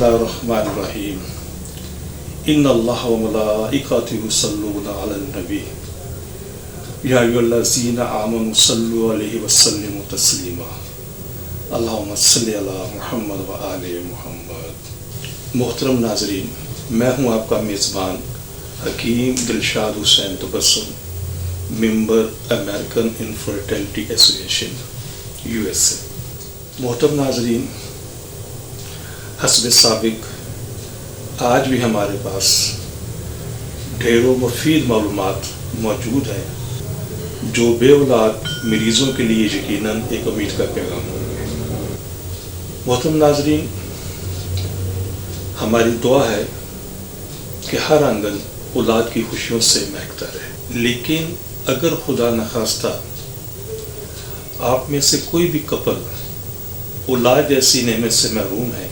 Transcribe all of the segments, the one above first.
बिस्मिल्लाहिर्रहमानिर्रहीम इन्नल्लाह व मलाइकतहु युसल्लूना अलन नबी या अय्युहल्लज़ीना आमनु सल्लु अलैहि व सल्लिमु तस्लीमा अल्लाहुम्मा सल्लि अला मुहम्मद व आले मुहम्मद। मोहतरम नाज़रीन, मैं हूँ आपका मेज़बान Hakim Dilshad Hussain Tabassum, member American infertility association USA। मोहतरम नाज़रीन, हस्ब साबिक आज भी हमारे पास ढेरों मुफीद मालूमात मौजूद हैं जो बेऔलाद मरीज़ों के लिए यकीनन एक उम्मीद का पैगाम होंगे। मोहतरम नाज़रीन, हमारी दुआ है कि हर आंगन औलाद की खुशियों से महकता रहे, लेकिन अगर खुदा न खास्ता आप में से कोई भी कपल औलाद जैसी नेमत से महरूम है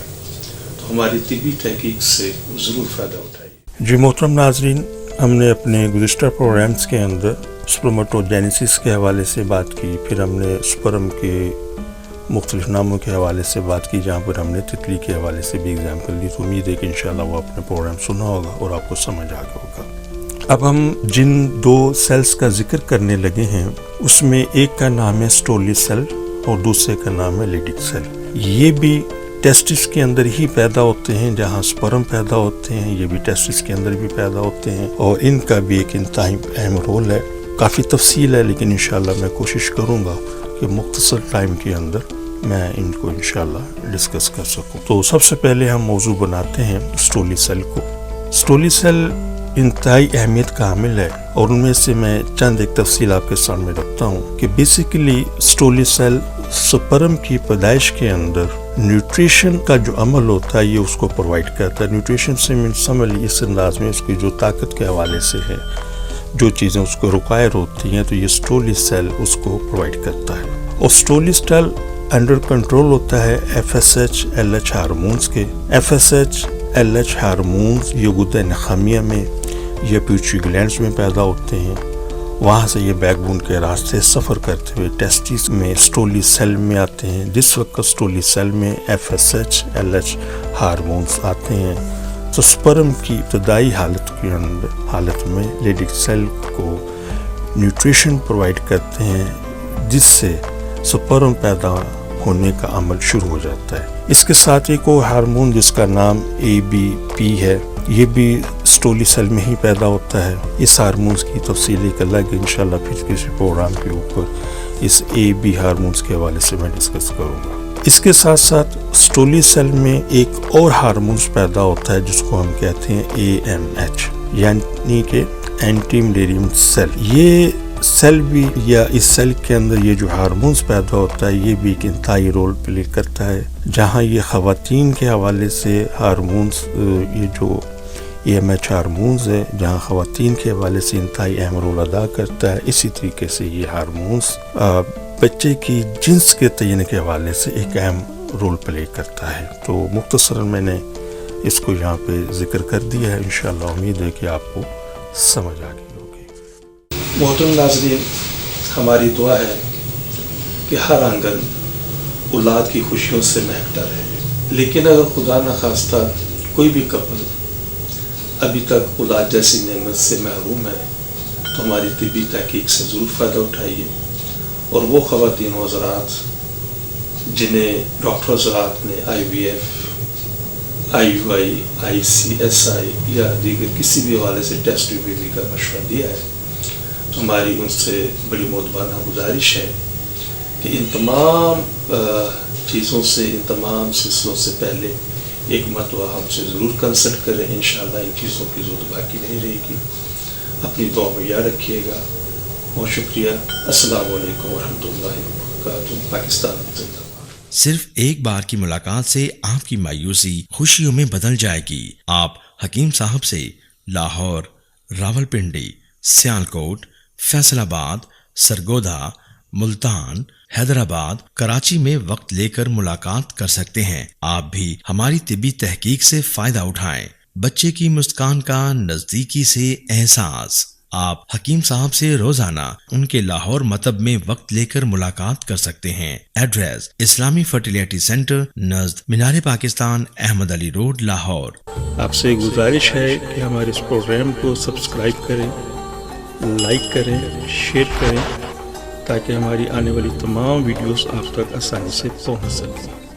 तो हमारी तिबी तहकीक से ज़रूर फ़ायदा उठाइए। जी मोहतरम नाज़रीन, हमने अपने गुज़िश्ता प्रोग्राम्स के अंदर स्पर्मेटोजेनेसिस के हवाले से बात की, फिर हमने स्पर्म के मुख्तलिफ नामों के हवाले से बात की, जहाँ पर हमने तितली के हवाले से भी एग्जाम्पल ली। तो उम्मीद है कि इंशाल्लाह वो अपने प्रोग्राम सुना होगा और आपको समझ आ गया होगा। अब हम जिन दो सेल्स का जिक्र करने लगे हैं उसमें एक का नाम है स्टोली सेल और दूसरे का नाम है लेडिक सेल। ये भी टेस्टिस के अंदर ही पैदा होते हैं, जहाँ स्पर्म पैदा होते हैं ये भी टेस्टिस के अंदर भी पैदा होते हैं और इनका भी एक इंतहाई अहम रोल है। काफ़ी तफसील है, लेकिन इंशाल्लाह मैं कोशिश करूँगा कि मुख्तसर टाइम के अंदर मैं इनको इंशाल्लाह डिस्कस कर सकूँ। तो सबसे पहले हम मौजू बनाते हैं स्टोली सेल को। स्टोली सेल इंतहाई अहमियत का हामिल है और उनमें से मैं चंद एक तफसील आपके सामने रखता हूँ कि बेसिकली स्टोली सेल स्पर्म की पैदाइश के अंदर न्यूट्रिशन का जो अमल होता है ये उसको प्रोवाइड करता है। न्यूट्रिशन से मीन्स समझ ली इस अंदाज में उसकी जो ताकत के हवाले से है, जो चीज़ें उसको रिक्वायर होती हैं तो ये स्टोली सेल उसको प्रोवाइड करता है। और स्टोली सेल अंडर कंट्रोल होता है FSH LH हार्मोन्स के। FSH LH हार्मोन्स ये गुदा नखामिया में या पिट्यूटरी ग्लैंड्स में पैदा होते हैं, वहाँ से ये बैकबोन के रास्ते सफ़र करते हुए टेस्टिस में स्टोली सेल में आते हैं। जिस वक्त स्टोली सेल में FSH LH हार्मोन्स आते हैं तो स्पर्म की इब्तदाई हालत में लेडिक सेल को न्यूट्रिशन प्रोवाइड करते हैं, जिससे स्पर्म पैदा होने का अमल शुरू हो जाता है। इसके साथ एक और हार्मोन जिसका नाम ABP है, ये भी स्टोली सेल में ही पैदा होता है। इस हार्मोन्स की तफसील एक अलग इंशाल्लाह फिर किसी प्रोग्राम के ऊपर इस AB हार्मोन्स के हवाले से मैं डिस्कस करूँगा। इसके साथ साथ स्टोली सेल में एक और हार्मोन्स पैदा होता है जिसको हम कहते हैं AMH, यानी कि एंटी मलेरियम सेल। ये सेल भी या इस सेल के अंदर ये जो हार्मोन्स पैदा होता है ये भी एक इंतहाई रोल प्ले करता है, जहाँ ये ख़वातीन के हवाले से हार्मोन्स ये जो AMH हार्मोन्स है जहाँ ख़वातीन के हवाले से इंतहाई अहम रोल अदा करता है। इसी तरीके से ये हार्मोन्स बच्चे की जिन्स के तयन के हवाले से एक अहम रोल प्ले करता है। तो मुख्तसरन मैंने इसको यहाँ पे जिक्र कर दिया है, इंशाअल्लाह उम्मीद है कि आपको समझ आ गई होगी। मोहतरम नाज़रीन, हमारी दुआ है कि हर आंगन औलाद की खुशियों से महकता रहे, लेकिन अगर खुदा न खास्ता कोई भी कपल अभी तक औलाद जैसी नेमत से महरूम है तो हमारी तिबी तहकीक से ज़रूर फ़ायदा उठाइए। और वो ख़वातीन हज़रात जिन्हें डॉक्टर हज़रात ने IVF, IUI, ICSI या दीगर किसी भी हवाले से टेस्ट बेबी का मशवरा दिया है तो हमारी उनसे बड़ी मोहब्बाना गुजारिश है कि इन तमाम चीज़ों से, इन तमाम सिलसिलों से पहले एक मरतबा हमसे ज़रूर कंसल्ट करें। इंशाअल्लाह इन चीज़ों की ज़रूरत बाकी नहीं रहेगी। अपनी दुआ में याद रखिएगा। बहुत शुक्रिया। अस्सलामु अलैकुम वरहमतुल्लाहि वबरकातुहू। पाकिस्तान जिंदाबाद। सिर्फ एक बार की मुलाकात से आपकी मायूसी खुशियों में बदल जाएगी। आप हकीम साहब से लाहौर, रावलपिंडी, सियालकोट, फैसलाबाद, सरगोधा, मुल्तान, हैदराबाद, कराची में वक्त लेकर मुलाकात कर सकते हैं। आप भी हमारी तिब्बी तहकीक से फायदा उठाएं। बच्चे की मुस्कान का नजदीकी से एहसास। آپ حکیم صاحب سے روزانہ ان کے لاہور مطب میں وقت لے کر ملاقات کر سکتے ہیں۔ ایڈریس اسلامی فرٹیلیٹی سینٹر نزد مینار پاکستان، احمد علی روڈ، لاہور۔ آپ سے گزارش ہے کہ ہمارے اس پروگرام کو سبسکرائب کریں، لائک کریں، شیئر کریں تاکہ ہماری آنے والی تمام ویڈیوز آپ تک آسانی سے پہنچ سکیں۔